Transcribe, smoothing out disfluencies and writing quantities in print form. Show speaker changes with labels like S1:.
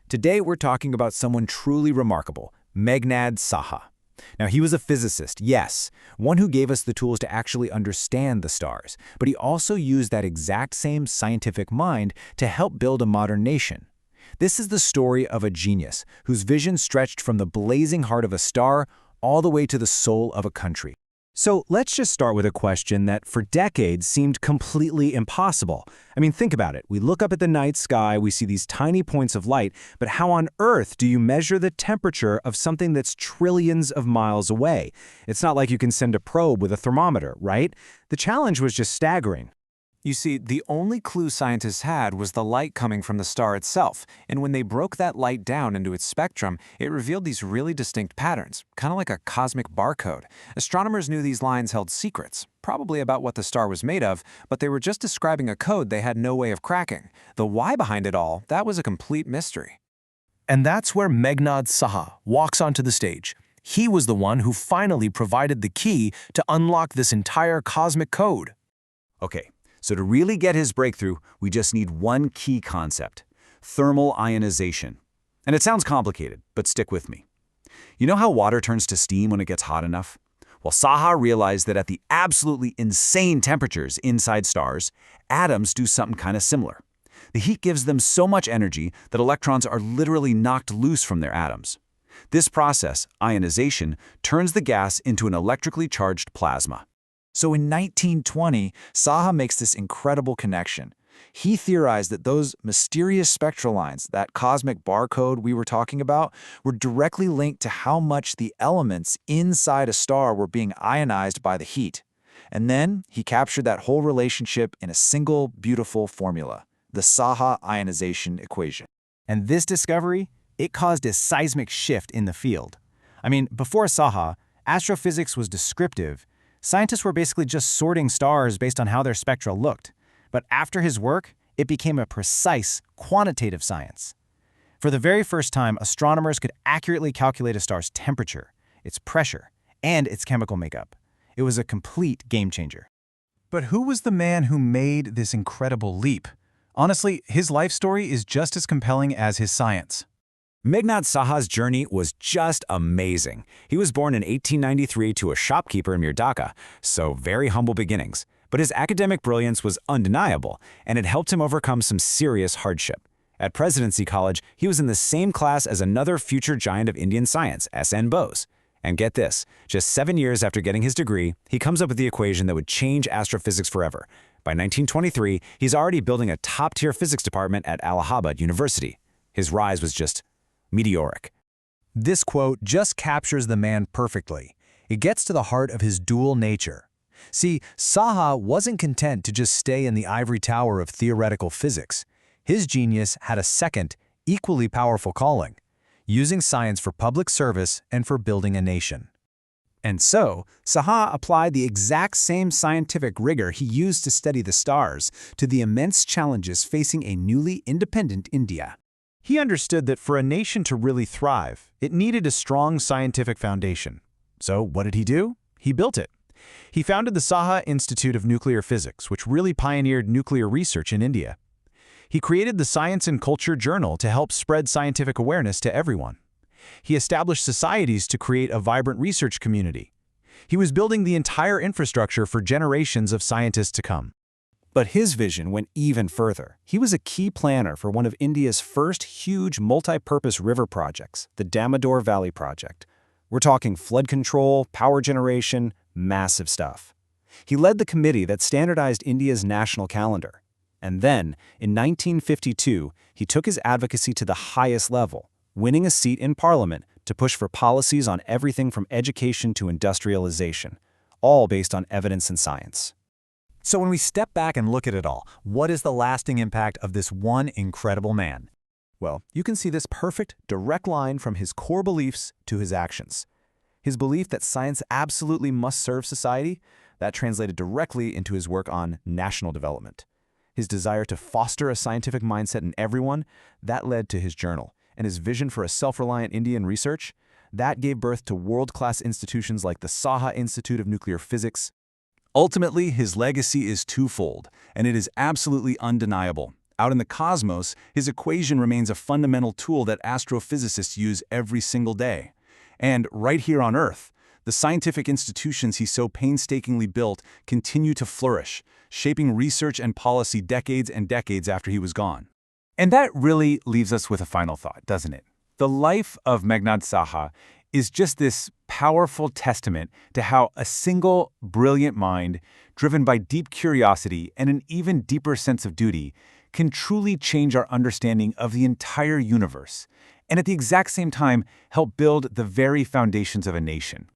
S1: Today we're talking about someone truly remarkable, Meghnad Saha. Now, he was a physicist, yes, one who gave us the tools to actually understand the stars, but he also used that exact same scientific mind to help build a modern nation. This is the story of a genius whose vision stretched from the blazing heart of a star all the way to the soul of a country. So let's just start with a question that for decades seemed completely impossible. I mean, think about it. We look up at the night sky, we see these tiny points of light, but how on earth do you measure the temperature of something that's trillions of miles away? It's not like you can send a probe with a thermometer, right? The challenge was just staggering. You see, the only clue scientists had was the light coming from the star itself, and when they broke that light down into its spectrum, it revealed these really distinct patterns, kind of like a cosmic barcode. Astronomers knew these lines held secrets, probably about what the star was made of, but they were just describing a code they had no way of cracking. The why behind it all, that was a complete mystery.
S2: And that's where Meghnad Saha walks onto the stage. He was the one who finally provided the key to unlock this entire cosmic code.
S1: Okay. So to really get his breakthrough, we just need one key concept: thermal ionization. And it sounds complicated, but stick with me. You know how water turns to steam when it gets hot enough? Well, Saha realized that at the absolutely insane temperatures inside stars, atoms do something kind of similar. The heat gives them so much energy that electrons are literally knocked loose from their atoms. This process, ionization, turns the gas into an electrically charged plasma. So in 1920, Saha makes this incredible connection. He theorized that those mysterious spectral lines, that cosmic barcode we were talking about, were directly linked to how much the elements inside a star were being ionized by the heat. And then he captured that whole relationship in a single beautiful formula, the Saha ionization equation. And this discovery, it caused a seismic shift in the field. I mean, before Saha, astrophysics was descriptive. Scientists were basically just sorting stars based on how their spectra looked. But after his work, it became a precise, quantitative science. For the very first time, astronomers could accurately calculate a star's temperature, its pressure, and its chemical makeup. It was a complete game changer. But who was the man who made this incredible leap? Honestly, his life story is just as compelling as his science. Meghnad Saha's journey was just amazing. He was born in 1893 to a shopkeeper in Mir Dhaka, so very humble beginnings. But his academic brilliance was undeniable, and it helped him overcome some serious hardship. At Presidency College, he was in the same class as another future giant of Indian science, S.N. Bose. And get this, just 7 years after getting his degree, he comes up with the equation that would change astrophysics forever. By 1923, he's already building a top-tier physics department at Allahabad University. His rise was just meteoric. This quote just captures the man perfectly. It gets to the heart of his dual nature. See, Saha wasn't content to just stay in the ivory tower of theoretical physics. His genius had a second, equally powerful calling: using science for public service and for building a nation. And so, Saha applied the exact same scientific rigor he used to study the stars to the immense challenges facing a newly independent India. He understood that for a nation to really thrive, it needed a strong scientific foundation. So what did he do? He built it. He founded the Saha Institute of Nuclear Physics, which really pioneered nuclear research in India. He created the Science and Culture Journal to help spread scientific awareness to everyone. He established societies to create a vibrant research community. He was building the entire infrastructure for generations of scientists to come. But his vision went even further. He was a key planner for one of India's first huge multi-purpose river projects, the Damodar Valley Project. We're talking flood control, power generation, massive stuff. He led the committee that standardized India's national calendar. And then, in 1952, he took his advocacy to the highest level, winning a seat in Parliament to push for policies on everything from education to industrialization, all based on evidence and science. So when we step back and look at it all, what is the lasting impact of this one incredible man? Well, you can see this perfect, direct line from his core beliefs to his actions. His belief that science absolutely must serve society, that translated directly into his work on national development. His desire to foster a scientific mindset in everyone, that led to his journal. And his vision for a self-reliant Indian research, that gave birth to world-class institutions like the Saha Institute of Nuclear Physics. Ultimately, his legacy is twofold, and it is absolutely undeniable. Out in the cosmos, his equation remains a fundamental tool that astrophysicists use every single day. And right here on Earth, the scientific institutions he so painstakingly built continue to flourish, shaping research and policy decades and decades after he was gone. And that really leaves us with a final thought, doesn't it? The life of Meghnad Saha is just this powerful testament to how a single, brilliant mind, driven by deep curiosity and an even deeper sense of duty, can truly change our understanding of the entire universe, and at the exact same time help build the very foundations of a nation.